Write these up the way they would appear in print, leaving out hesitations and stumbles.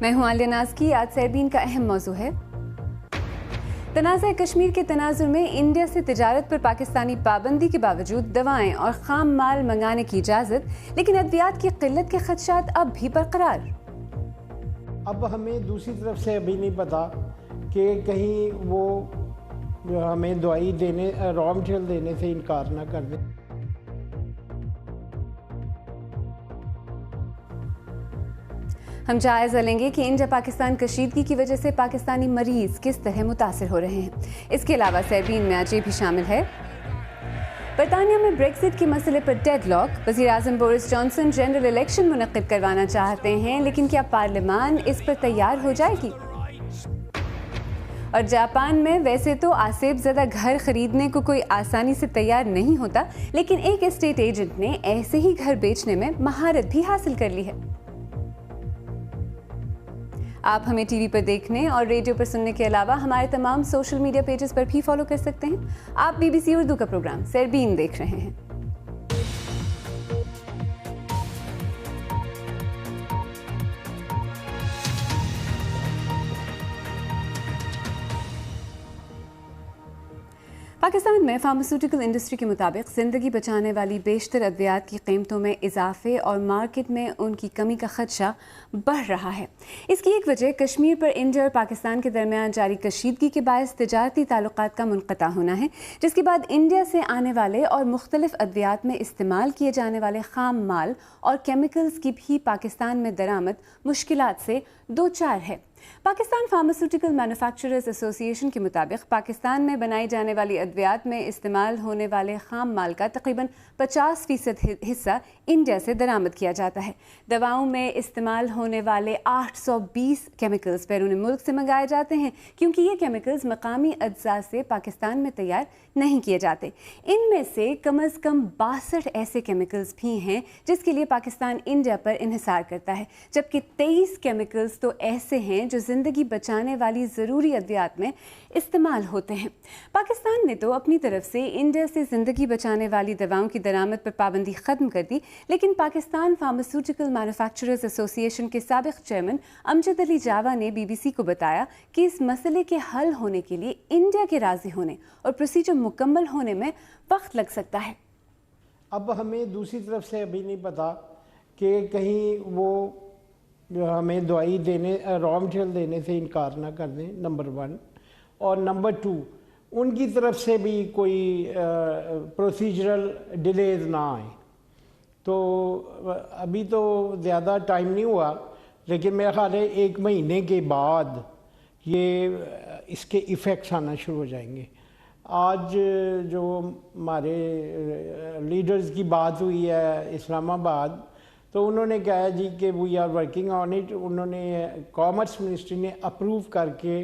میں ہوں عالیہ ناز کی. آج سیربین کا اہم موضوع ہے تنازع کشمیر کے تناظر میں انڈیا سے تجارت پر پاکستانی پابندی کے باوجود دوائیں اور خام مال منگانے کی اجازت، لیکن ادویات کی قلت کے خدشات اب بھی برقرار. اب ہمیں دوسری طرف سے ابھی نہیں پتا کہ کہیں وہ ہمیں دوائی دینے را مٹیریل دینے سے انکار نہ کر دیں. ہم جائزہ لیں گے کہ انڈیا پاکستان کشیدگی کی وجہ سے پاکستانی مریض کس طرح متاثر ہو رہے ہیں. اس کے علاوہ سیربین میں آج یہ بھی شامل ہے برطانیہ میں بریکزٹ کے مسئلے پر ڈیڈ لاک. وزیر اعظم بورس جانسن جنرل الیکشن منعقد کروانا چاہتے ہیں، لیکن کیا پارلیمان اس پر تیار ہو جائے گی؟ اور جاپان میں ویسے تو آسیب زدہ گھر خریدنے کو کوئی آسانی سے تیار نہیں ہوتا، لیکن ایک اسٹیٹ ایجنٹ نے ایسے ہی گھر بیچنے میں مہارت بھی حاصل کر لی ہے. آپ ہمیں ٹی وی پر دیکھنے اور ریڈیو پر سننے کے علاوہ ہمارے تمام سوشل میڈیا پیجز پر بھی فالو کر سکتے ہیں. آپ BBC اردو کا پروگرام سیربین دیکھ رہے ہیں. پاکستان میں فارماسیوٹیکل انڈسٹری کے مطابق زندگی بچانے والی بیشتر ادویات کی قیمتوں میں اضافے اور مارکیٹ میں ان کی کمی کا خدشہ بڑھ رہا ہے. اس کی ایک وجہ کشمیر پر انڈیا اور پاکستان کے درمیان جاری کشیدگی کے باعث تجارتی تعلقات کا منقطع ہونا ہے، جس کے بعد انڈیا سے آنے والے اور مختلف ادویات میں استعمال کیے جانے والے خام مال اور کیمیکلز کی بھی پاکستان میں درآمد مشکلات سے دوچار ہے. پاکستان فارماسیوٹیکل مینوفیکچررز ایسوسی ایشن کے مطابق پاکستان میں بنائی جانے والی ادویات میں استعمال ہونے والے خام مال کا تقریباً 50% حصہ انڈیا سے درآمد کیا جاتا ہے. دواؤں میں استعمال ہونے والے 820 کیمیکلز بیرون ملک سے منگائے جاتے ہیں، کیونکہ یہ کیمیکلز مقامی اجزاء سے پاکستان میں تیار نہیں کیے جاتے. ان میں سے کم از کم 62 ایسے کیمیکلز بھی ہیں جس کے لیے پاکستان انڈیا پر انحصار کرتا ہے، جبکہ 23 کیمیکلز تو ایسے ہیں جو زندگی بچانے والی ضروری ادویات میں استعمال ہوتے ہیں. پاکستان نے تو اپنی طرف سے انڈیا سے زندگی بچانے والی دواؤں کی درآمد پر پابندی ختم کر دی، لیکن پاکستان فارماسیوٹیکل مینوفیکچررز ایسوسی ایشن کے سابق چیئرمین امجد علی جاوا نے BBC کو بتایا کہ اس مسئلے کے حل ہونے کے لیے انڈیا کے راضی ہونے اور پروسیجر مکمل ہونے میں وقت لگ سکتا ہے. اب ہمیں دوسری طرف سے ابھی نہیں پتا کہ کہیں وہ ہمیں دوائی دینے را مٹیریل دینے سے انکار نہ کر دیں، نمبر 1. اور نمبر 2 ان کی طرف سے بھی کوئی پروسیجرل ڈیلیز نہ آئیں. تو ابھی تو زیادہ ٹائم نہیں ہوا، لیکن میرا خیال ہے 1 مہینے کے بعد یہ اس کے ایفیکٹس آنا شروع ہو جائیں گے. آج جو ہمارے لیڈرز کی بات ہوئی ہے اسلام آباد، تو انہوں نے کہا جی کہ we are working on it. انہوں نے کامرس منسٹری نے اپروو کر کے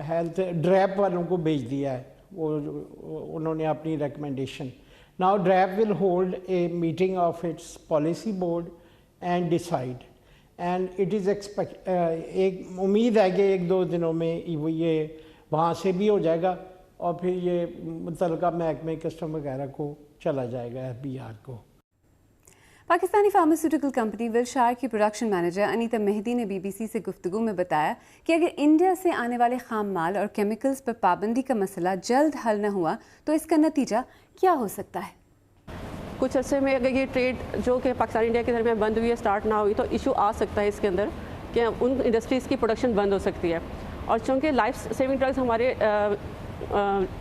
ہیلتھ ڈریپ والوں کو بھیج دیا ہے. انہوں نے اپنی recommendation. Now DRAP will hold a meeting of its policy board and decide, and it is ایک امید ہے کہ 1-2 دنوں میں یہ وہاں سے بھی ہو جائے گا، اور پھر یہ متعلقہ محکمہ کسٹم وغیرہ کو چلا جائے گا FBR کو. پاکستانی فارماسیوٹیکل کمپنی ولشائر کی پروڈکشن مینیجر انیتا مہدی نے BBC سے گفتگو میں بتایا کہ اگر انڈیا سے آنے والے خام مال اور کیمیکلز پر پابندی کا مسئلہ جلد حل نہ ہوا تو اس کا نتیجہ کیا ہو سکتا ہے. کچھ عرصے میں اگر یہ ٹریڈ جو کہ پاکستان انڈیا کے درمیان بند ہوئی ہے، اسٹارٹ نہ ہوئی، تو ایشو آ سکتا ہے اس کے اندر کہ ان انڈسٹریز کی پروڈکشن بند ہو سکتی ہے. اور چونکہ لائف سیونگ ڈرگز ہمارے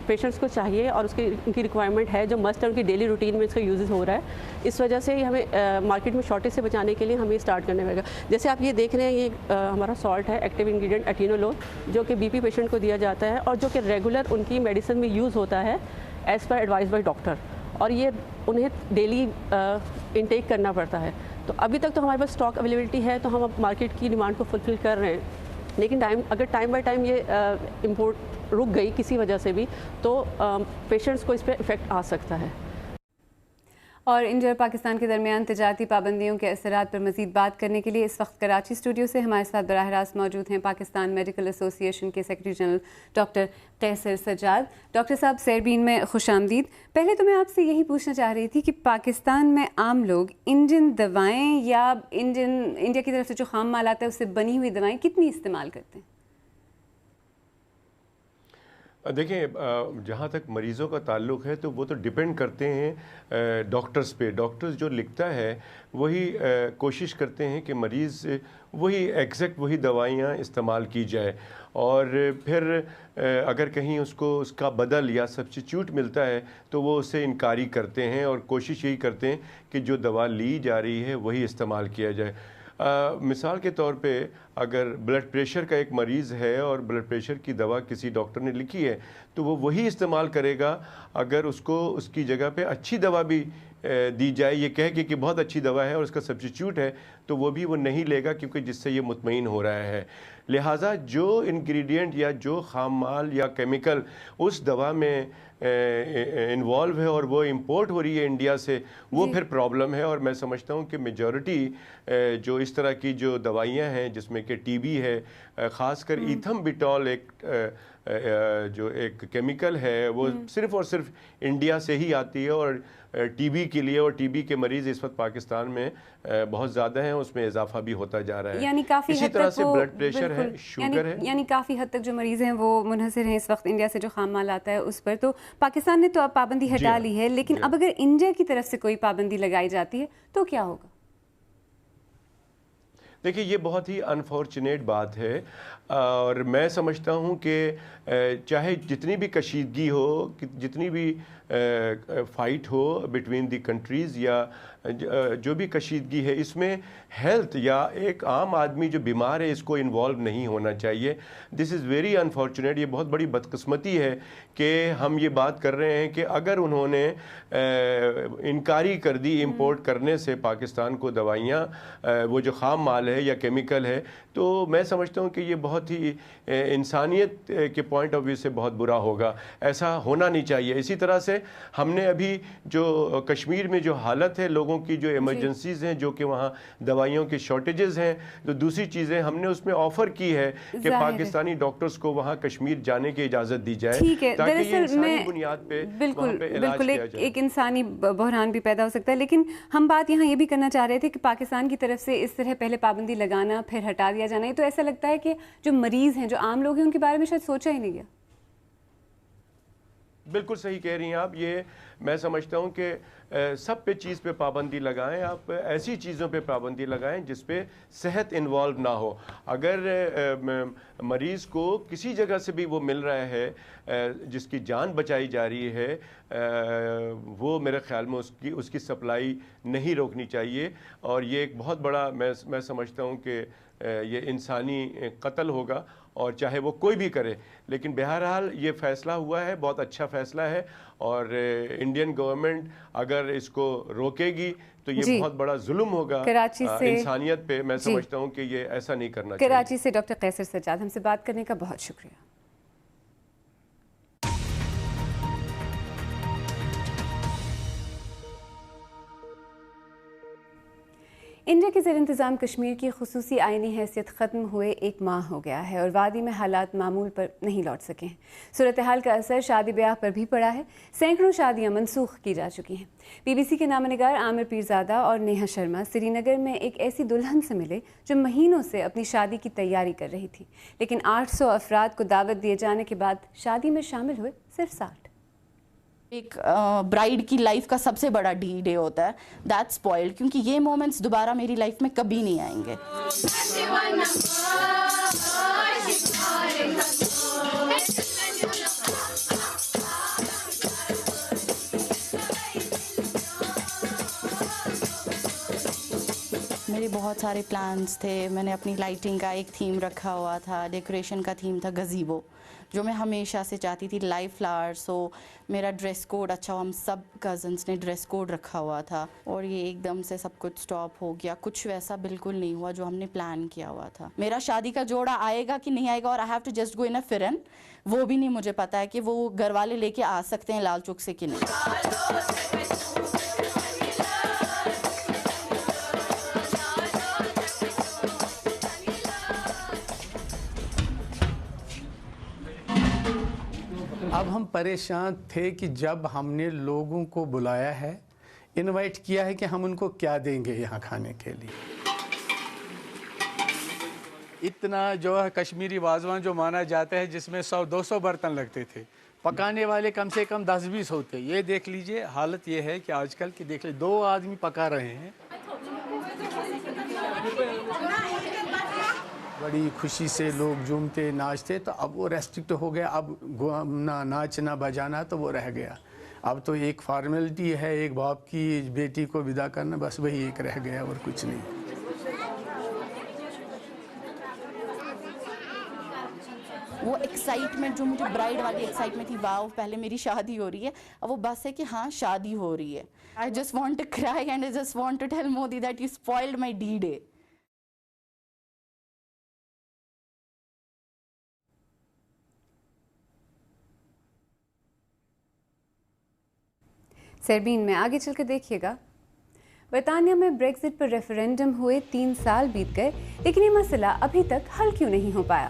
پیشنٹس کو چاہیے اور ان کی ریکوائرمنٹ ہے، جو مسٹ ہے ان کی ڈیلی روٹین میں اس کا یوزز ہو رہا ہے. اس وجہ سے ہمیں مارکیٹ میں شارٹیج سے بچانے کے لیے ہمیں اسٹارٹ کرنے پڑے گا. جیسے آپ یہ دیکھ رہے ہیں، یہ ہمارا سالٹ ہے، ایکٹیو انگریڈینٹ ایٹینولول، جو کہ BP پیشنٹ کو دیا جاتا ہے اور جو کہ ریگولر ان کی میڈیسن میں یوز ہوتا ہے as per advise by doctor, اور یہ انہیں ڈیلی انٹیک کرنا پڑتا ہے. تو ابھی تک تو ہمارے پاس اسٹاک اویلیبلٹی ہے، تو ہم اب مارکیٹ کی ڈیمانڈ کو فلفل کر رہے ہیں. لیکن اگر ٹائم بائی ٹائم یہ امپورٹ رک گئی کسی وجہ سے بھی، تو پیشنٹس کو اس پہ افیکٹ آ سکتا ہے. اور انڈیا اور پاکستان کے درمیان تجارتی پابندیوں کے اثرات پر مزید بات کرنے کے لیے اس وقت کراچی اسٹوڈیو سے ہمارے ساتھ براہ راست موجود ہیں پاکستان میڈیکل ایسوسی ایشن کے سیکرٹری جنرل ڈاکٹر قیصر سجاد. ڈاکٹر صاحب سیربین میں خوش آمدید. پہلے تو میں آپ سے یہی پوچھنا چاہ رہی تھی کہ پاکستان میں عام لوگ انڈین دوائیں یا انڈیا کی طرف سے جو خام مال آتا ہے اس سے بنی ہوئی دوائیں کتنی استعمال کرتے ہیں؟ دیکھیں جہاں تک مریضوں کا تعلق ہے تو وہ تو ڈیپینڈ کرتے ہیں ڈاکٹرز پہ. ڈاکٹرز جو لکھتا ہے وہی کوشش کرتے ہیں کہ مریض وہی ایگزیکٹ وہی دوائیاں استعمال کی جائے, اور پھر اگر کہیں اس کو اس کا بدل یا سبسٹیچیوٹ ملتا ہے تو وہ اسے انکاری کرتے ہیں اور کوشش یہی کرتے ہیں کہ جو دوا لی جا رہی ہے وہی استعمال کیا جائے. مثال کے طور پہ اگر بلڈ پریشر کا ایک مریض ہے اور بلڈ پریشر کی دوا کسی ڈاکٹر نے لکھی ہے تو وہ وہی استعمال کرے گا. اگر اس کو اس کی جگہ پہ اچھی دوا بھی دی جائے, یہ کہہ کے کہ بہت اچھی دوا ہے اور اس کا سبسٹیچیوٹ ہے, تو وہ بھی وہ نہیں لے گا کیونکہ جس سے یہ مطمئن ہو رہا ہے. لہٰذا جو انگریڈینٹ یا جو خام مال یا کیمیکل اس دوا میں انوالو ہے اور وہ امپورٹ ہو رہی ہے انڈیا سے, وہ پھر پرابلم ہے. اور میں سمجھتا ہوں کہ میجورٹی جو اس طرح کی جو دوائیاں ہیں جس میں کہ ٹی بی ہے, خاص کر ایتھم بٹول ایک جو ایک کیمیکل ہے وہ صرف اور صرف انڈیا سے ہی آتی ہے, اور ٹی بی کے لیے, اور ٹی بی کے مریض اس وقت پاکستان میں بہت زیادہ ہیں, اس میں اضافہ بھی ہوتا جا رہا ہے. یعنی کافی اسی طرح سے بلڈ پریشر ہے, شوگر ہے, یعنی کافی حد تک جو مریض ہیں وہ منحصر ہیں اس وقت انڈیا سے جو خام مال آتا ہے اس پر. تو پاکستان نے تو اب پابندی ہٹا لی ہے, لیکن اب اگر انڈیا کی طرف سے کوئی پابندی لگائی جاتی ہے تو کیا ہوگا؟ دیکھیے یہ بہت ہی انفارچونیٹ بات ہے, اور میں سمجھتا ہوں کہ چاہے جتنی بھی کشیدگی ہو, جتنی بھی fight who between the countries, یا جو بھی کشیدگی ہے, اس میں ہیلتھ یا ایک عام آدمی جو بیمار ہے اس کو انوالو نہیں ہونا چاہیے. دس از ویری انفارچونیٹ. یہ بہت بڑی بدقسمتی ہے کہ ہم یہ بات کر رہے ہیں کہ اگر انہوں نے انکاری کر دی امپورٹ کرنے سے پاکستان کو دوائیاں, وہ جو خام مال ہے یا کیمیکل ہے, تو میں سمجھتا ہوں کہ یہ بہت ہی انسانیت کے پوائنٹ آف ویو سے بہت برا ہوگا. ایسا ہونا نہیں چاہیے. اسی طرح سے ہم نے ابھی جو کشمیر میں جو حالت ہے, لوگوں کی جو ایمرجنسیز ہیں, جو کہ وہاں دوائیوں کی شارٹیجز ہیں, تو دوسری چیزیں ہم نے اس میں آفر کی ہے کہ پاکستانی ڈاکٹرز کو وہاں کشمیر جانے کی اجازت دی جائے, تاکہ یہ انسانی بنیاد پہ وہاں پہ علاج کیا جائے. ایک انسانی بحران بھی پیدا ہو سکتا ہے. لیکن ہم بات یہاں یہ بھی کرنا چاہ رہے تھے کہ پاکستان کی طرف سے اس طرح پہلے پابندی لگانا پھر ہٹا دیا جانا, یہ تو ایسا لگتا ہے کہ جو مریض ہیں, جو عام لوگ ہیں, ان کے بارے میں شاید سوچا ہی نہیں گیا. بالکل صحیح کہہ رہی ہیں آپ. یہ میں سمجھتا ہوں کہ سب پہ چیز پہ پابندی لگائیں, آپ ایسی چیزوں پہ پابندی لگائیں جس پہ صحت انوالو نہ ہو. اگر مریض کو کسی جگہ سے بھی وہ مل رہا ہے جس کی جان بچائی جا رہی ہے, وہ میرے خیال میں اس کی سپلائی نہیں روکنی چاہیے. اور یہ ایک بہت بڑا میں سمجھتا ہوں کہ یہ انسانی قتل ہوگا, اور چاہے وہ کوئی بھی کرے. لیکن بہرحال یہ فیصلہ ہوا ہے, بہت اچھا فیصلہ ہے, اور انڈین گورنمنٹ اگر اس کو روکے گی تو یہ بہت بڑا ظلم ہوگا انسانیت پہ. میں سمجھتا ہوں کہ یہ ایسا نہیں کرنا چاہیے. کراچی سے ڈاکٹر قیصر سجاد, ہم سے بات کرنے کا بہت شکریہ. انڈیا کے زیر انتظام کشمیر کی خصوصی آئینی حیثیت ختم ہوئے 1 ماہ ہو گیا ہے اور وادی میں حالات معمول پر نہیں لوٹ سکے ہیں. صورتحال کا اثر شادی بیاہ پر بھی پڑا ہے. سینکڑوں شادیاں منسوخ کی جا چکی ہیں. بی بی سی کے نامہ نگار عامر پیرزادہ اور نیہا شرما سری نگر میں ایک ایسی دلہن سے ملے جو مہینوں سے اپنی شادی کی تیاری کر رہی تھی, لیکن 800 افراد کو دعوت دیے جانے کے بعد شادی میں شامل ہوئے صرف 60. ایک برائڈ کی لائف کا سب سے بڑا ڈے ہوتا ہے, دیٹ اسپوائلڈ, کیونکہ یہ مومنٹس دوبارہ میری لائف میں کبھی نہیں آئیں گے. میرے بہت سارے پلانس تھے. میں نے اپنی لائٹنگ کا ایک تھیم رکھا ہوا تھا, ڈیکوریشن کا تھیم تھا گزیبو, جو میں ہمیشہ سے چاہتی تھی, لائیو فلاورس ہو, میرا ڈریس کوڈ اچھا ہو. ہم سب کزنس نے ڈریس کوڈ رکھا ہوا تھا, اور یہ ایک دم سے سب کچھ سٹاپ ہو گیا. کچھ ویسا بالکل نہیں ہوا جو ہم نے پلان کیا ہوا تھا. میرا شادی کا جوڑا آئے گا کہ نہیں آئے گا, اور I have to just go in a fern, وہ بھی نہیں مجھے پتا ہے کہ وہ گھر والے لے کے آ سکتے ہیں لال چوک سے کہ نہیں. اب ہم پریشان تھے کہ جب ہم نے لوگوں کو بلایا ہے، انوائٹ کیا ہے کہ ہم ان کو کیا دیں گے یہاں کھانے کے لیے. اتنا جو ہے کشمیری وازوان جو مانا جاتا ہے جس میں 100-200 برتن لگتے تھے، پکانے والے کم سے کم 10-20 ہوتے. یہ دیکھ لیجئے حالت یہ ہے کہ آج کل کی دیکھ لیجئے 2 آدمی پکا رہے ہیں. بڑی خوشی سے لوگ جھومتے ناچتے، تو اب وہ ریسٹرکٹ ہو گیا. اب نہ ناچنا بجانا تو وہ رہ گیا. اب تو ایک فارمیلٹی ہے ایک باپ کی بیٹی کو ودا کرنا، بس وہی ایک رہ گیا اور کچھ نہیں. وہ ایکسائٹمنٹ جو مجھے برائڈ والی ایکسائٹمنٹ تھی، واؤ پہلے میری شادی ہو رہی ہے، اب وہ بس ہے کہ ہاں شادی ہو رہی ہے. I just want to cry and I just want to tell Modi that you spoiled my D-Day. سربین میں آگے چل کے دیکھیے گا، برطانیہ میں بریگزٹ پر ریفرینڈم ہوئے 3 سال بیت گئے، لیکن یہ مسئلہ ابھی تک حل کیوں نہیں ہو پایا؟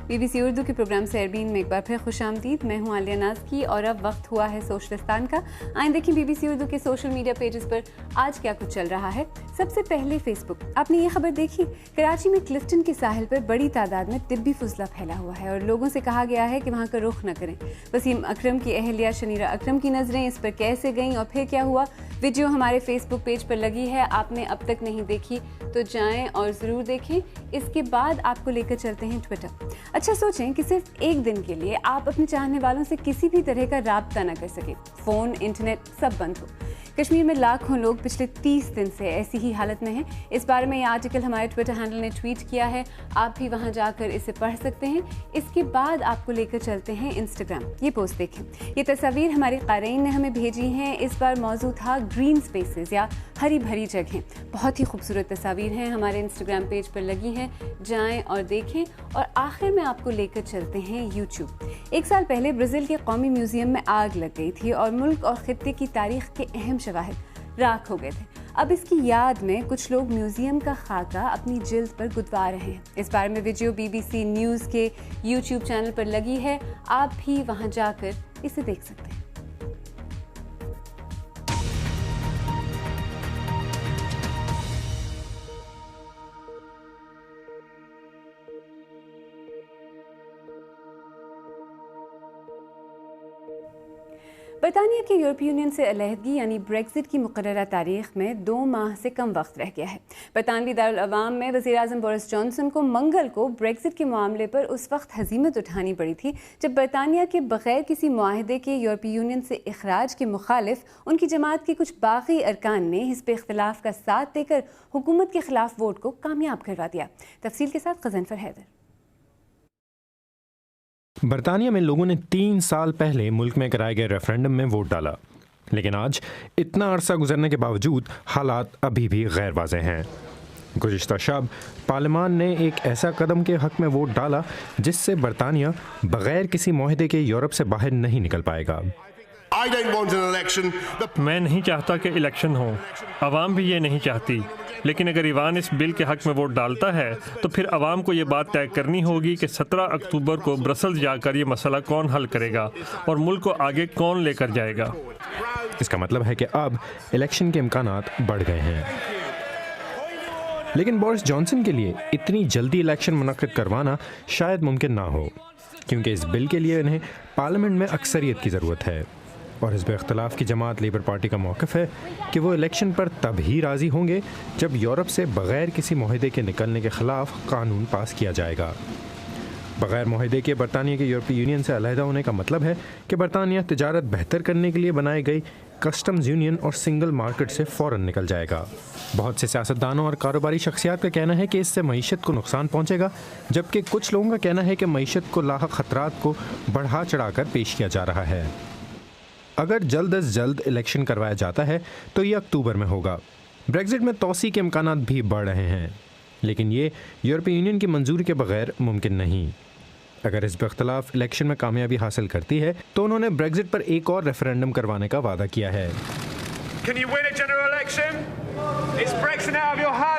بی بی سی اردو کے پروگرام سربین میں ایک بار پھر خوش آمدید. میں ہوں عالیہ ناز کی اور اب وقت ہوا ہے سوشلستان کا. آئیں دیکھیں بی بی سی اردو کے سوشل میڈیا پیجز پر آج کیا کچھ چل رہا ہے. سب سے پہلے فیس بک. آپ نے یہ خبر دیکھی؟ کراچی میں کلفٹن کے ساحل پر بڑی تعداد میں طبی فضلہ پھیلا ہوا ہے اور لوگوں سے کہا گیا ہے کہ وہاں کا رخ نہ کریں. وسیم اکرم کی اہلیہ شنیرہ اکرم کی نظریں اس پر کیسے گئیں اور پھر کیا ہوا؟ ویڈیو ہمارے فیس بک پیج پر لگی ہے، آپ نے اب تک نہیں دیکھی تو جائیں اور ضرور دیکھیں. اس کے بعد آپ کو لے کر چلتے ہیں ٹویٹر. اچھا سوچیں کہ صرف ایک دن کے لیے آپ اپنے چاہنے والوں سے کسی بھی طرح کا رابطہ نہ کر سکیں، فون انٹرنیٹ سب بند ہو. کشمیر میں لاکھوں لوگ پچھلے 30 دن سے ایسی ہی حالت میں ہیں. اس بارے میں یہ آرٹیکل ہمارے ٹویٹر ہینڈل نے ٹویٹ کیا ہے، آپ بھی وہاں جا کر اسے پڑھ سکتے ہیں. اس کے بعد آپ کو لے کر چلتے ہیں انسٹاگرام. یہ پوسٹ دیکھیں، یہ تصاویر ہمارے قارئین نے ہمیں بھیجی ہیں. اس بار موضوع تھا گرین سپیسز یا ہری بھری جگہیں. بہت ہی خوبصورت تصاویر ہیں، ہمارے انسٹاگرام پیج پر لگی ہیں، جائیں اور دیکھیں. اور آخر میں آپ کو لے کر چلتے ہیں یوٹیوب. 1 سال پہلے برازیل کے قومی میوزیم میں آگ لگ گئی تھی اور ملک اور خطے کی تاریخ کے اہم شواہد راکھ ہو گئے تھے. اب اس کی یاد میں کچھ لوگ میوزیم کا خاکہ اپنی جلد پر گدوا رہے ہیں. اس بارے میں video B B C news کے یوٹیوب چینل پر لگی ہے، آپ بھی وہاں جا کر اسے دیکھ سکتے ہیں. برطانیہ کے یورپی یونین سے علیحدگی یعنی بریگزٹ کی مقررہ تاریخ میں 2 ماہ سے کم وقت رہ گیا ہے. برطانوی دارالعوام میں وزیر اعظم بورس جانسن کو منگل کو بریگزٹ کے معاملے پر اس وقت ہزیمت اٹھانی پڑی تھی جب برطانیہ کے بغیر کسی معاہدے کے یورپی یونین سے اخراج کے مخالف ان کی جماعت کے کچھ باغی ارکان نے حزب اختلاف کا ساتھ دے کر حکومت کے خلاف ووٹ کو کامیاب کروا دیا. تفصیل کے ساتھ غضنفر حیدر. برطانیہ میں لوگوں نے 3 سال پہلے ملک میں کرائے گئے ریفرینڈم میں ووٹ ڈالا، لیکن آج اتنا عرصہ گزرنے کے باوجود حالات ابھی بھی غیر واضح ہیں. گزشتہ شب پارلیمان نے ایک ایسا قدم کے حق میں ووٹ ڈالا جس سے برطانیہ بغیر کسی معاہدے کے یورپ سے باہر نہیں نکل پائے گا. میں نہیں چاہتا کہ الیکشن ہو، عوام بھی یہ نہیں چاہتی، لیکن اگر ایوان اس بل کے حق میں ووٹ ڈالتا ہے تو پھر عوام کو یہ بات طے کرنی ہوگی کہ 17 اکتوبر کو برسل جا کر یہ مسئلہ کون حل کرے گا اور ملک کو آگے کون لے کر جائے گا. اس کا مطلب ہے کہ اب الیکشن کے امکانات بڑھ گئے ہیں. لیکن بورس جانسن کے لیے اتنی جلدی الیکشن منعقد کروانا شاید ممکن نہ ہو، کیونکہ اس بل کے لیے انہیں پارلیمنٹ میں اکثریت کی ضرورت ہے. اور حزب اختلاف کی جماعت لیبر پارٹی کا موقف ہے کہ وہ الیکشن پر تب ہی راضی ہوں گے جب یورپ سے بغیر کسی معاہدے کے نکلنے کے خلاف قانون پاس کیا جائے گا. بغیر معاہدے کے برطانیہ کے یورپی یونین سے علیحدہ ہونے کا مطلب ہے کہ برطانیہ تجارت بہتر کرنے کے لیے بنائی گئی کسٹمز یونین اور سنگل مارکیٹ سے فوراً نکل جائے گا. بہت سے سیاستدانوں اور کاروباری شخصیات کا کہنا ہے کہ اس سے معیشت کو نقصان پہنچے گا، جبکہ کچھ لوگوں کا کہنا ہے کہ معیشت کو لاحق خطرات کو بڑھا چڑھا کر پیش کیا جا رہا ہے. اگر جلد از جلد الیکشن کروایا جاتا ہے تو یہ اکتوبر میں ہوگا. بریگزٹ میں توسیع کے امکانات بھی بڑھ رہے ہیں، لیکن یہ یورپی یونین کی منظوری کے بغیر ممکن نہیں. اگر حزب اختلاف الیکشن میں کامیابی حاصل کرتی ہے تو انہوں نے بریگزٹ پر ایک اور ریفرینڈم کروانے کا وعدہ کیا ہے. Can you win a general election? Is Brexit out of your hands?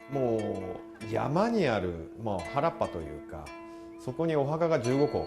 もう山にある原っぱというかそこにお墓が15個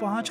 5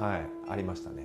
はいありましたね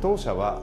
当社は、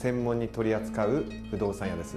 専門に取り扱う不動産屋です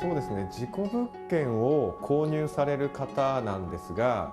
そうですね自己物件を購入される方なんですが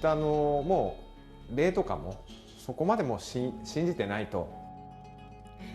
たもう例とかもそこまでも信じてないと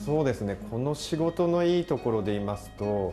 そうですねこの仕事のいいところで言いますと